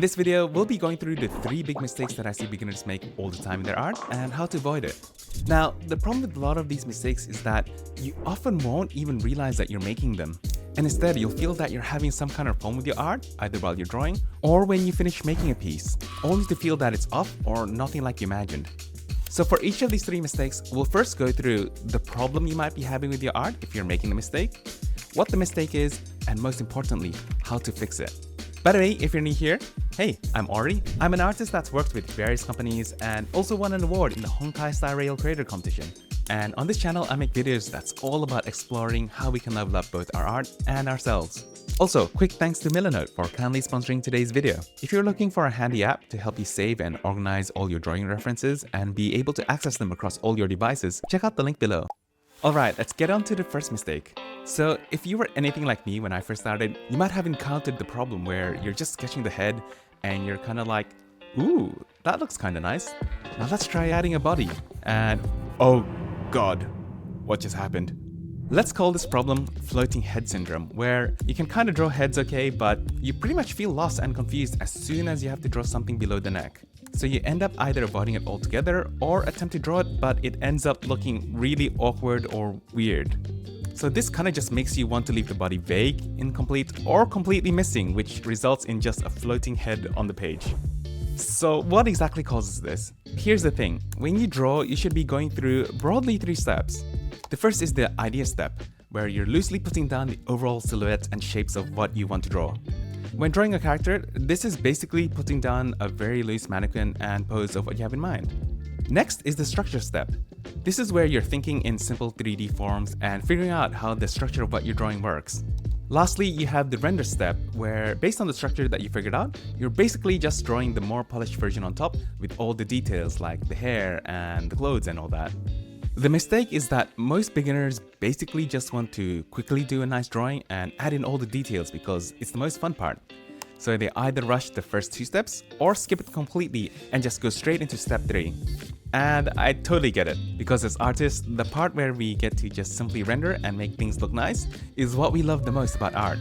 this video, we'll be going through the 3 big mistakes that I see beginners make all the time in their art and how to avoid it. Now, the problem with a lot of these mistakes is that you often won't even realize that you're making them. And instead, you'll feel that you're having some kind of problem with your art, either while you're drawing or when you finish making a piece, only to feel that it's off or nothing like you imagined. So for each of these 3 mistakes, we'll first go through the problem you might be having with your art if you're making a mistake, what the mistake is, and most importantly, how to fix it. By the way, if you're new here, hey, I'm Ori. I'm an artist that's worked with various companies and also won an award in the Honkai Star Rail Creator Competition. And on this channel, I make videos that's all about exploring how we can level up both our art and ourselves. Also, quick thanks to Milanote for kindly sponsoring today's video. If you're looking for a handy app to help you save and organize all your drawing references and be able to access them across all your devices, check out the link below. Alright, let's get on to the first mistake. So, if you were anything like me when I first started, you might have encountered the problem where you're just sketching the head and you're kind of like, ooh, that looks kind of nice. Now let's try adding a body. And oh god, what just happened? Let's call this problem floating head syndrome, where you can kind of draw heads okay, but you pretty much feel lost and confused as soon as you have to draw something below the neck. So you end up either avoiding it altogether or attempt to draw it, but it ends up looking really awkward or weird. So this kind of just makes you want to leave the body vague, incomplete, or completely missing, which results in just a floating head on the page. So what exactly causes this? Here's the thing, when you draw, you should be going through broadly 3 steps. The first is the idea step, where you're loosely putting down the overall silhouette and shapes of what you want to draw. When drawing a character, this is basically putting down a very loose mannequin and pose of what you have in mind. Next is the structure step. This is where you're thinking in simple 3D forms and figuring out how the structure of what you're drawing works. Lastly, you have the render step, where based on the structure that you figured out, you're basically just drawing the more polished version on top with all the details like the hair and the clothes and all that. The mistake is that most beginners basically just want to quickly do a nice drawing and add in all the details because it's the most fun part. So they either rush the first 2 steps or skip it completely and just go straight into step 3. And I totally get it, because as artists, the part where we get to just simply render and make things look nice is what we love the most about art.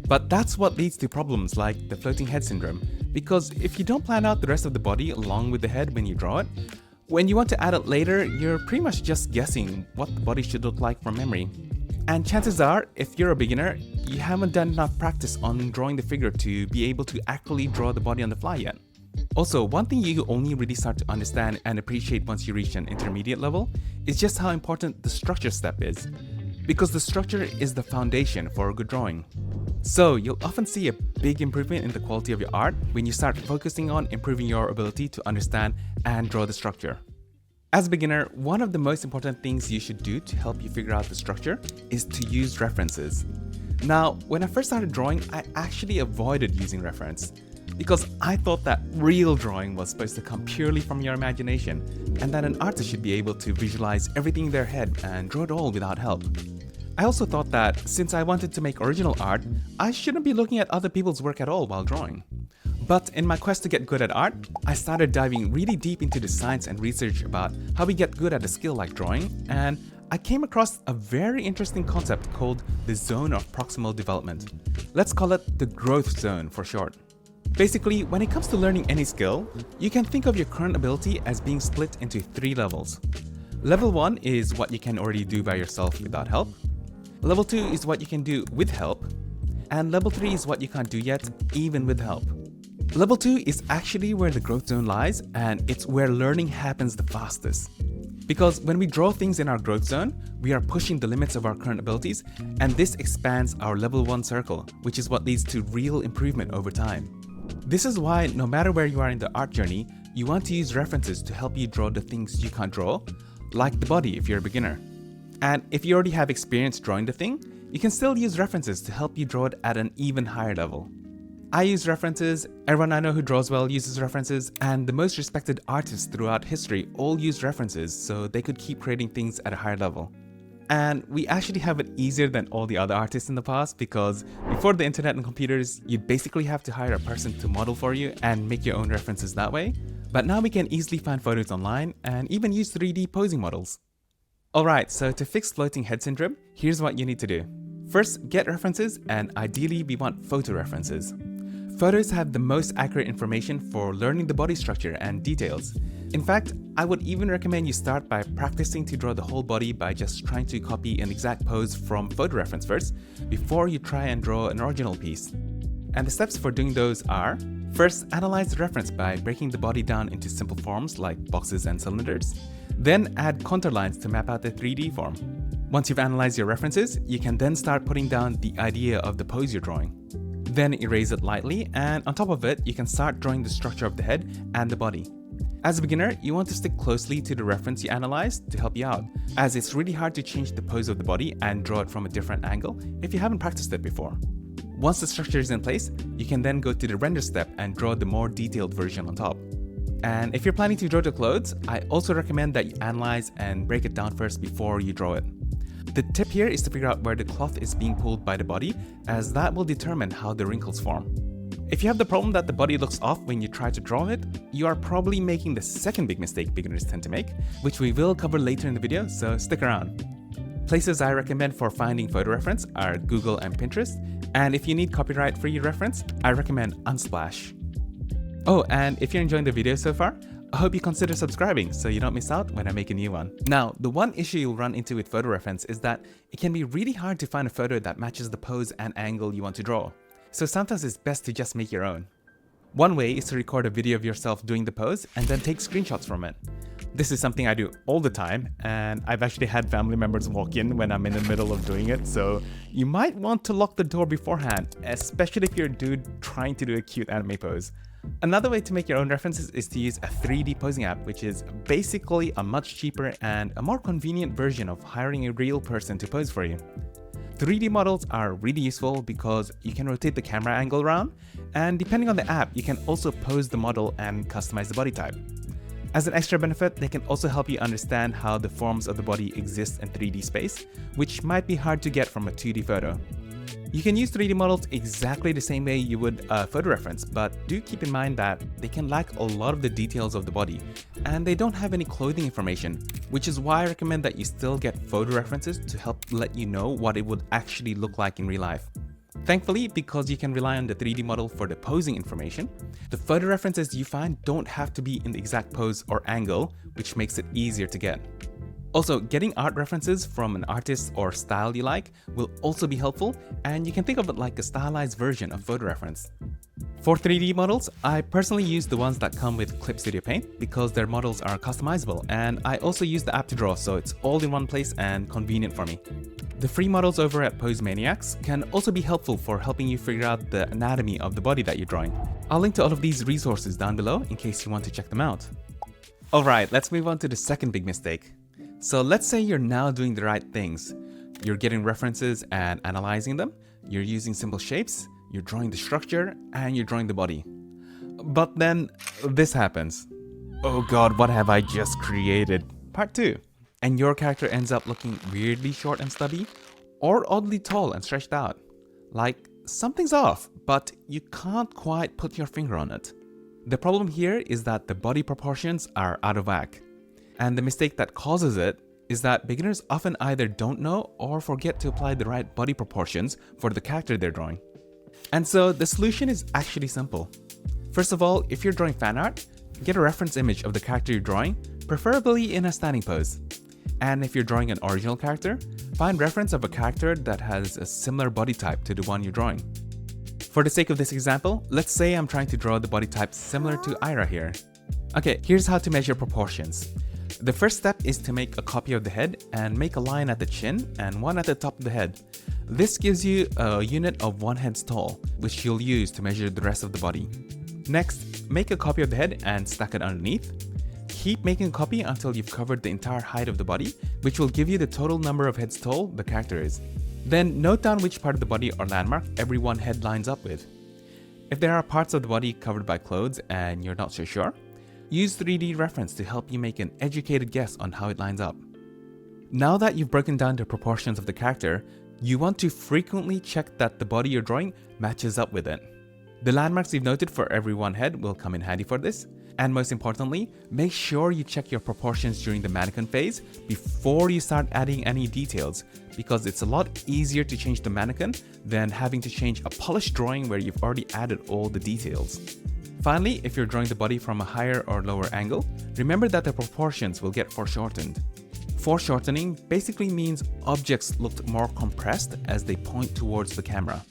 But that's what leads to problems like the floating head syndrome, because if you don't plan out the rest of the body along with the head when you draw it, when you want to add it later, you're pretty much just guessing what the body should look like from memory. And chances are, if you're a beginner, you haven't done enough practice on drawing the figure to be able to actually draw the body on the fly yet. Also, one thing you only really start to understand and appreciate once you reach an intermediate level is just how important the structure step is, because the structure is the foundation for a good drawing. So you'll often see a big improvement in the quality of your art when you start focusing on improving your ability to understand and draw the structure. As a beginner, one of the most important things you should do to help you figure out the structure is to use references. Now, when I first started drawing, I actually avoided using reference, because I thought that real drawing was supposed to come purely from your imagination, and that an artist should be able to visualize everything in their head and draw it all without help. I also thought that since I wanted to make original art, I shouldn't be looking at other people's work at all while drawing. But in my quest to get good at art, I started diving really deep into the science and research about how we get good at a skill like drawing, and I came across a very interesting concept called the zone of proximal development. Let's call it the growth zone for short. Basically, when it comes to learning any skill, you can think of your current ability as being split into 3 levels. Level 1 is what you can already do by yourself without help. Level 2 is what you can do with help. And level 3 is what you can't do yet, even with help. Level 2 is actually where the growth zone lies, and it's where learning happens the fastest. Because when we draw things in our growth zone, we are pushing the limits of our current abilities, and this expands our level 1 circle, which is what leads to real improvement over time. This is why no matter where you are in the art journey, you want to use references to help you draw the things you can't draw, like the body if you're a beginner. And if you already have experience drawing the thing, you can still use references to help you draw it at an even higher level. I use references, everyone I know who draws well uses references, and the most respected artists throughout history all use references so they could keep creating things at a higher level. And we actually have it easier than all the other artists in the past, because before the internet and computers, you'd basically have to hire a person to model for you and make your own references that way. But now we can easily find photos online and even use 3D posing models. Alright, so to fix floating head syndrome, here's what you need to do. First, get references, and ideally we want photo references. Photos have the most accurate information for learning the body structure and details. In fact, I would even recommend you start by practicing to draw the whole body by just trying to copy an exact pose from photo reference first, before you try and draw an original piece. And the steps for doing those are: first, analyze the reference by breaking the body down into simple forms like boxes and cylinders. Then add contour lines to map out the 3D form. Once you've analyzed your references, you can then start putting down the idea of the pose you're drawing. Then erase it lightly, and on top of it, you can start drawing the structure of the head and the body. As a beginner, you want to stick closely to the reference you analyzed to help you out, as it's really hard to change the pose of the body and draw it from a different angle if you haven't practiced it before. Once the structure is in place, you can then go to the render step and draw the more detailed version on top. And if you're planning to draw the clothes, I also recommend that you analyze and break it down first before you draw it. The tip here is to figure out where the cloth is being pulled by the body, as that will determine how the wrinkles form. If you have the problem that the body looks off when you try to draw it, you are probably making the second big mistake beginners tend to make, which we will cover later in the video, so stick around. Places I recommend for finding photo reference are Google and Pinterest, and if you need copyright-free reference, I recommend Unsplash. Oh, and if you're enjoying the video so far, I hope you consider subscribing so you don't miss out when I make a new one. Now, the one issue you'll run into with photo reference is that it can be really hard to find a photo that matches the pose and angle you want to draw. So sometimes it's best to just make your own. One way is to record a video of yourself doing the pose and then take screenshots from it. This is something I do all the time, and I've actually had family members walk in when I'm in the middle of doing it, so you might want to lock the door beforehand, especially if you're a dude trying to do a cute anime pose. Another way to make your own references is to use a 3D posing app, which is basically a much cheaper and a more convenient version of hiring a real person to pose for you. 3D models are really useful because you can rotate the camera angle around, and depending on the app, you can also pose the model and customize the body type. As an extra benefit, they can also help you understand how the forms of the body exist in 3D space, which might be hard to get from a 2D photo. You can use 3D models exactly the same way you would a photo reference, but do keep in mind that they can lack a lot of the details of the body, and they don't have any clothing information, which is why I recommend that you still get photo references to help let you know what it would actually look like in real life. Thankfully, because you can rely on the 3D model for the posing information, the photo references you find don't have to be in the exact pose or angle, which makes it easier to get. Also, getting art references from an artist or style you like will also be helpful, and you can think of it like a stylized version of photo reference. For 3D models, I personally use the ones that come with Clip Studio Paint because their models are customizable, and I also use the app to draw, so it's all in one place and convenient for me. The free models over at Pose Maniacs can also be helpful for helping you figure out the anatomy of the body that you're drawing. I'll link to all of these resources down below in case you want to check them out. Alright, let's move on to the second big mistake. So let's say you're now doing the right things. You're getting references and analyzing them, you're using simple shapes, you're drawing the structure, and you're drawing the body. But then this happens. Oh god, what have I just created? Part 2. And your character ends up looking weirdly short and stubby, or oddly tall and stretched out. Like, something's off, but you can't quite put your finger on it. The problem here is that the body proportions are out of whack. And the mistake that causes it is that beginners often either don't know or forget to apply the right body proportions for the character they're drawing. And so the solution is actually simple. First of all, if you're drawing fan art, get a reference image of the character you're drawing, preferably in a standing pose. And if you're drawing an original character, find reference of a character that has a similar body type to the one you're drawing. For the sake of this example, let's say I'm trying to draw the body type similar to Ira here. Okay, here's how to measure proportions. The first step is to make a copy of the head and make a line at the chin and one at the top of the head. This gives you a unit of 1 head's tall, which you'll use to measure the rest of the body. Next, make a copy of the head and stack it underneath. Keep making a copy until you've covered the entire height of the body, which will give you the total number of heads tall the character is. Then note down which part of the body or landmark every one head lines up with. If there are parts of the body covered by clothes and you're not so sure, use 3D reference to help you make an educated guess on how it lines up. Now that you've broken down the proportions of the character, you want to frequently check that the body you're drawing matches up with it. The landmarks you've noted for every one head will come in handy for this. And most importantly, make sure you check your proportions during the mannequin phase before you start adding any details, because it's a lot easier to change the mannequin than having to change a polished drawing where you've already added all the details. Finally, if you're drawing the body from a higher or lower angle, remember that the proportions will get foreshortened. Foreshortening basically means objects look more compressed as they point towards the camera.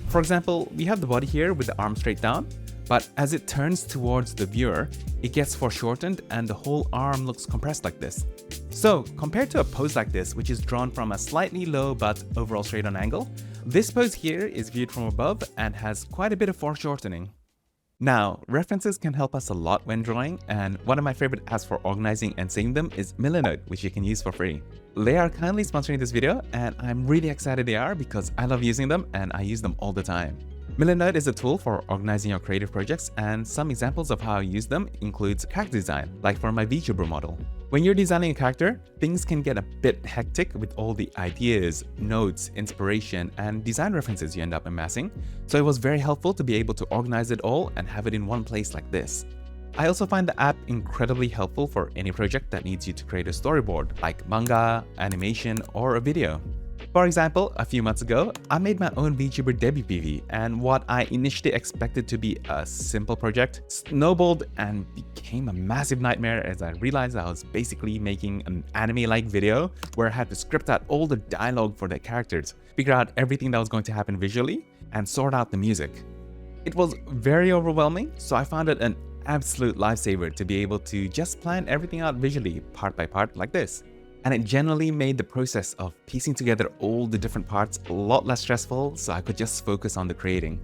For example, we have the body here with the arm straight down, but as it turns towards the viewer, it gets foreshortened and the whole arm looks compressed like this. So, compared to a pose like this, which is drawn from a slightly low but overall straight on angle, this pose here is viewed from above and has quite a bit of foreshortening. Now, references can help us a lot when drawing, and one of my favorite apps for organizing and saving them is Milanote, which you can use for free. They are kindly sponsoring this video, and I'm really excited they are because I love using them and I use them all the time. Milanote is a tool for organizing your creative projects, and some examples of how I use them includes character design, like for my VTuber model. When you're designing a character, things can get a bit hectic with all the ideas, notes, inspiration, and design references you end up amassing, so it was very helpful to be able to organize it all and have it in one place like this. I also find the app incredibly helpful for any project that needs you to create a storyboard, like manga, animation, or a video. For example, a few months ago, I made my own VTuber debut PV, and what I initially expected to be a simple project snowballed and became a massive nightmare as I realized I was basically making an anime-like video where I had to script out all the dialogue for the characters, figure out everything that was going to happen visually, and sort out the music. It was very overwhelming, so I found it an absolute lifesaver to be able to just plan everything out visually, part by part, like this. And it generally made the process of piecing together all the different parts a lot less stressful, so I could just focus on the creating.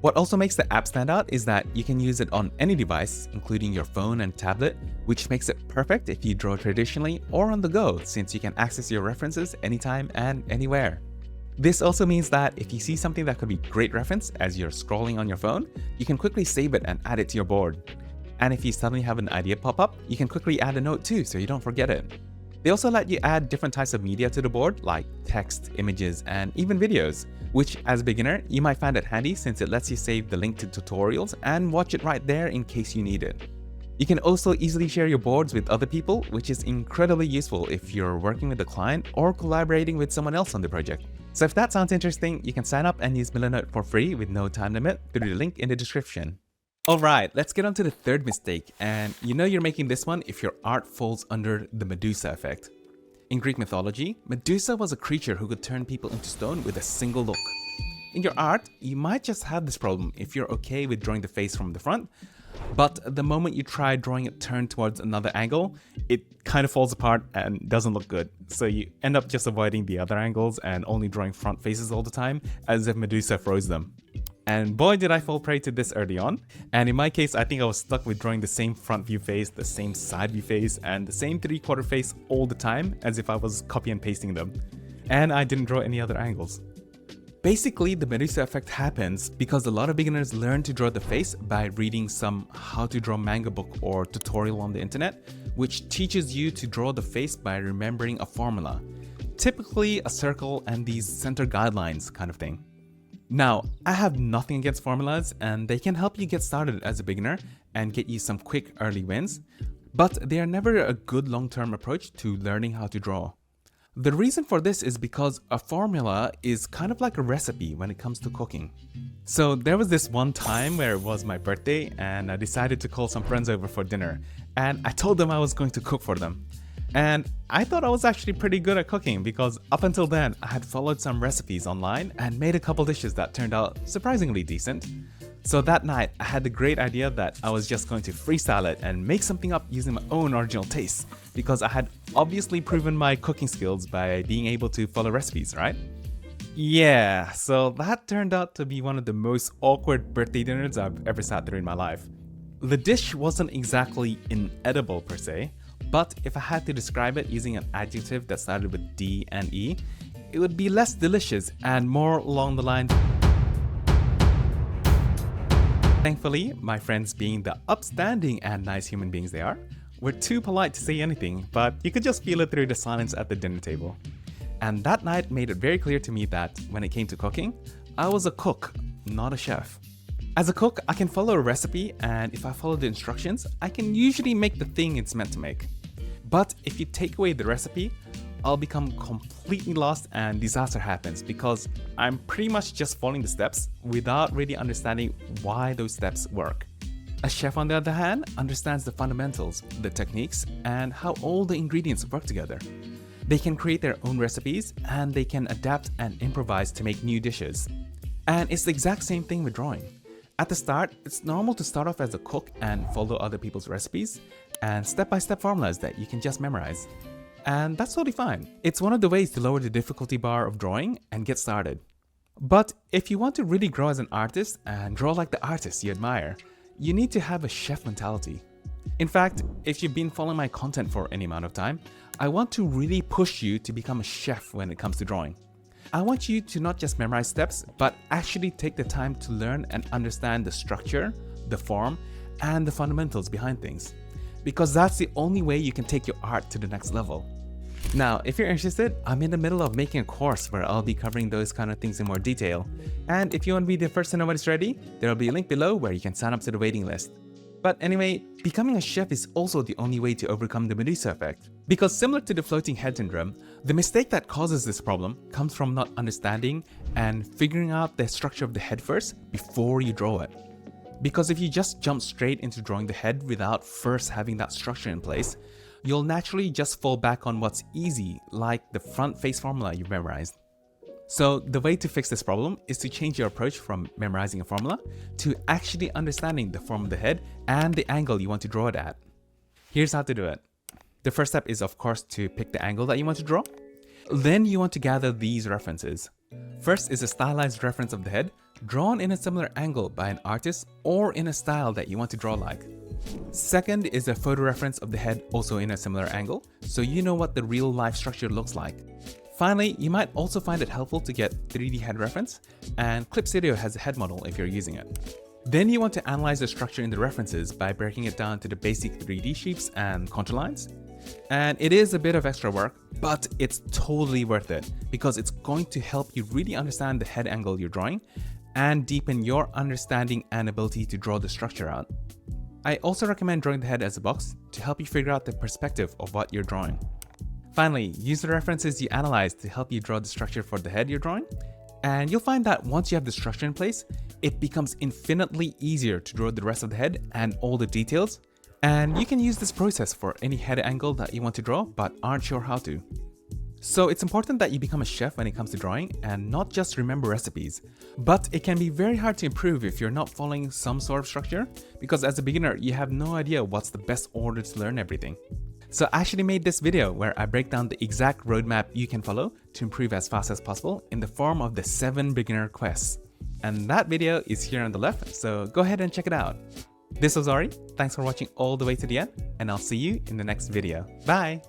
What also makes the app stand out is that you can use it on any device, including your phone and tablet, which makes it perfect if you draw traditionally or on the go, since you can access your references anytime and anywhere. This also means that if you see something that could be great reference as you're scrolling on your phone, you can quickly save it and add it to your board. And if you suddenly have an idea pop up, you can quickly add a note too, so you don't forget it. They also let you add different types of media to the board, like text, images, and even videos, which as a beginner, you might find it handy since it lets you save the link to tutorials and watch it right there in case you need it. You can also easily share your boards with other people, which is incredibly useful if you're working with a client or collaborating with someone else on the project. So if that sounds interesting, you can sign up and use Milanote for free with no time limit through the link in the description. Alright, let's get on to the third mistake, and you know you're making this one if your art falls under the Medusa effect. In Greek mythology, Medusa was a creature who could turn people into stone with a single look. In your art, you might just have this problem if you're okay with drawing the face from the front, but the moment you try drawing it turned towards another angle, it kind of falls apart and doesn't look good. So you end up just avoiding the other angles and only drawing front faces all the time, as if Medusa froze them. And boy did I fall prey to this early on, and in my case I think I was stuck with drawing the same front view face, the same side view face, and the same 3/4 face all the time as if I was copy and pasting them. And I didn't draw any other angles. Basically, the Medusa effect happens because a lot of beginners learn to draw the face by reading some how to draw manga book or tutorial on the internet, which teaches you to draw the face by remembering a formula, typically a circle and these center guidelines kind of thing. Now, I have nothing against formulas, and they can help you get started as a beginner and get you some quick early wins, but they are never a good long-term approach to learning how to draw. The reason for this is because a formula is kind of like a recipe when it comes to cooking. So there was this one time where it was my birthday and I decided to call some friends over for dinner, and I told them I was going to cook for them. And I thought I was actually pretty good at cooking because up until then I had followed some recipes online and made a couple dishes that turned out surprisingly decent. So that night I had the great idea that I was just going to freestyle it and make something up using my own original tastes, because I had obviously proven my cooking skills by being able to follow recipes, right? Yeah, so that turned out to be one of the most awkward birthday dinners I've ever sat through in my life. The dish wasn't exactly inedible per se, but if I had to describe it using an adjective that started with D and E, it would be less delicious and more along the lines. Thankfully, my friends, being the upstanding and nice human beings they are, were too polite to say anything, but you could just feel it through the silence at the dinner table. And that night made it very clear to me that when it came to cooking, I was a cook, not a chef. As a cook, I can follow a recipe, and if I follow the instructions, I can usually make the thing it's meant to make. But if you take away the recipe, I'll become completely lost and disaster happens because I'm pretty much just following the steps without really understanding why those steps work. A chef, on the other hand, understands the fundamentals, the techniques, and how all the ingredients work together. They can create their own recipes, and they can adapt and improvise to make new dishes. And it's the exact same thing with drawing. At the start, it's normal to start off as a cook and follow other people's recipes and step-by-step formulas that you can just memorize. And that's totally fine. It's one of the ways to lower the difficulty bar of drawing and get started. But if you want to really grow as an artist and draw like the artists you admire, you need to have a chef mentality. In fact, if you've been following my content for any amount of time, I want to really push you to become a chef when it comes to drawing. I want you to not just memorize steps, but actually take the time to learn and understand the structure, the form, and the fundamentals behind things. Because that's the only way you can take your art to the next level. Now, if you're interested, I'm in the middle of making a course where I'll be covering those kind of things in more detail. And if you want to be the first to know when it's ready, there will be a link below where you can sign up to the waiting list. But anyway, becoming a chef is also the only way to overcome the Medusa Effect. Because similar to the floating head syndrome, the mistake that causes this problem comes from not understanding and figuring out the structure of the head first before you draw it. Because if you just jump straight into drawing the head without first having that structure in place, you'll naturally just fall back on what's easy, like the front face formula you've memorized. So the way to fix this problem is to change your approach from memorizing a formula to actually understanding the form of the head and the angle you want to draw it at. Here's how to do it. The first step is, of course, to pick the angle that you want to draw. Then you want to gather these references. First is a stylized reference of the head, drawn in a similar angle by an artist or in a style that you want to draw like. Second is a photo reference of the head, also in a similar angle, so you know what the real life structure looks like. Finally, you might also find it helpful to get 3D head reference, and Clip Studio has a head model if you're using it. Then you want to analyze the structure in the references by breaking it down to the basic 3D shapes and contour lines. And it is a bit of extra work, but it's totally worth it because it's going to help you really understand the head angle you're drawing and deepen your understanding and ability to draw the structure out. I also recommend drawing the head as a box to help you figure out the perspective of what you're drawing. Finally, use the references you analyze to help you draw the structure for the head you're drawing, and you'll find that once you have the structure in place, it becomes infinitely easier to draw the rest of the head and all the details, and you can use this process for any head angle that you want to draw but aren't sure how to. So it's important that you become a chef when it comes to drawing and not just remember recipes. But it can be very hard to improve if you're not following some sort of structure, because as a beginner, you have no idea what's the best order to learn everything. So I actually made this video where I break down the exact roadmap you can follow to improve as fast as possible in the form of the 7 beginner quests. And that video is here on the left, so go ahead and check it out. This was Ori, thanks for watching all the way to the end, and I'll see you in the next video. Bye!